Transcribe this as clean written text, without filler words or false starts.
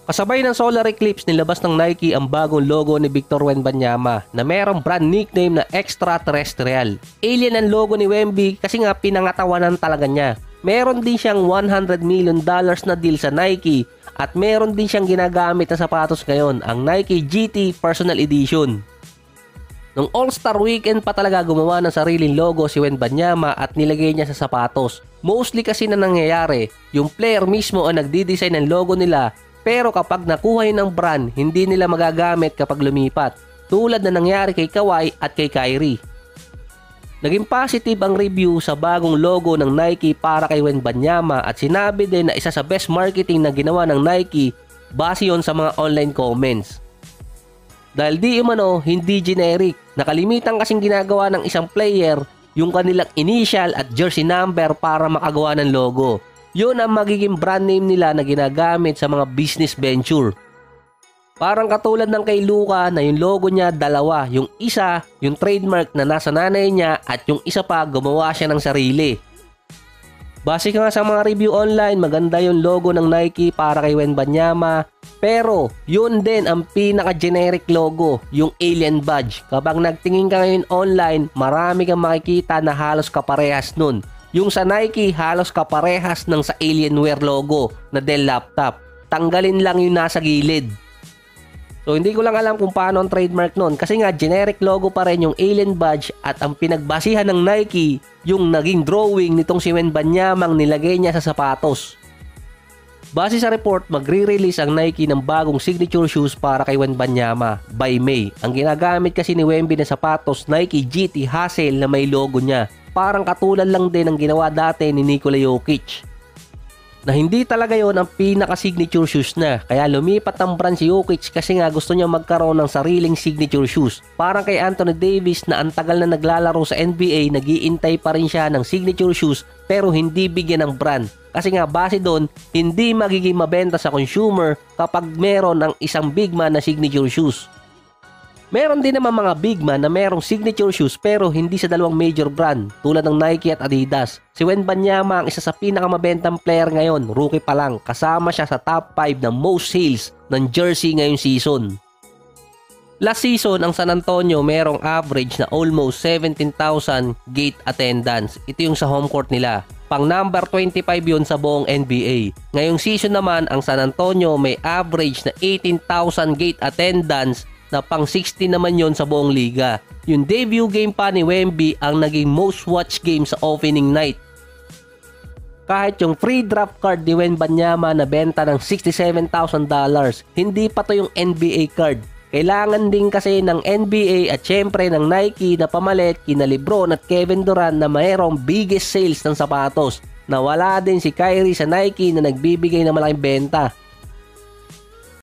Kasabay ng solar eclipse, nilabas ng Nike ang bagong logo ni Victor Wembanyama na merong brand nickname na Extraterrestrial. Alien ang logo ni Wemby kasi nga pinangatawanan talaga niya. Meron din siyang $100 million na deal sa Nike at meron din siyang ginagamit na sapatos ngayon, ang Nike GT Personal Edition. Nung All-Star Weekend pa talaga gumawa ng sariling logo si Wembanyama at nilagay niya sa sapatos. Mostly kasi na nangyayari, yung player mismo ang nagdi-design ng logo nila, pero kapag nakuha yun ng brand, hindi nila magagamit kapag lumipat. Tulad na nangyari kay Kawhi at kay Kyrie. Naging positive ang review sa bagong logo ng Nike para kay Wembanyama at sinabi din na isa sa best marketing na ginawa ng Nike base yon sa mga online comments. Dahil di umano hindi generic, nakalimitan kasing ginagawa ng isang player yung kanilang initial at jersey number para makagawa ng logo. Yun ang magiging brand name nila na ginagamit sa mga business venture. Parang katulad ng kay Luka na yung logo niya dalawa. Yung isa, yung trademark na nasa nanay niya at yung isa pa gumawa siya ng sarili. Base nga sa mga review online, maganda yung logo ng Nike para kay Wembanyama. Pero yun din ang pinaka-generic logo, yung alien badge. Kapag nagtingin ka ngayon online, marami kang makikita na halos kaparehas nun. Yung sa Nike, halos kaparehas ng sa Alienware logo na Dell laptop. Tanggalin lang yung nasa gilid. So hindi ko lang alam kung paano ang trademark nun kasi nga generic logo pa rin yung alien badge at ang pinagbasihan ng Nike yung naging drawing nitong si Wembanyamang nilagay niya sa sapatos. Base sa report, magre-release ang Nike ng bagong signature shoes para kay Wembanyama by May. Ang ginagamit kasi ni Wemby na sapatos, Nike GT Hassel na may logo niya. Parang katulad lang din ang ginawa dati ni Nikola Jokic. Na hindi talaga yon ang pinaka-signature shoes na. Kaya lumipat ang brand si Jokic kasi nga gusto niya magkaroon ng sariling signature shoes. Parang kay Anthony Davis na ang tagal na naglalaro sa NBA, nag-iintay pa rin siya ng signature shoes pero hindi bigyan ng brand. Kasi nga base doon, hindi magiging mabenta sa consumer kapag meron ng isang big man na signature shoes. Meron din naman mga big man na merong signature shoes pero hindi sa dalawang major brand tulad ng Nike at Adidas. Si Wembanyama ang isa sa pinakamabentang player ngayon, rookie pa lang, kasama siya sa top 5 ng most sales ng jersey ngayong season. Last season, ang San Antonio merong average na almost 17,000 gate attendance. Ito yung sa home court nila. Pang number 25 yun sa buong NBA. Ngayong season naman, ang San Antonio may average na 18,000 gate attendance na pang 60 naman yon sa buong liga. Yung debut game pa ni Wemby ang naging most watched game sa opening night. Kahit yung free draft card ni Wembanyama na benta ng $67,000, hindi pa to yung NBA card. Kailangan din kasi ng NBA at syempre ng Nike na pamalit kina LeBron at Kevin Durant na mayroong biggest sales ng sapatos. Na wala din si Kyrie sa Nike na nagbibigay ng malaking benta.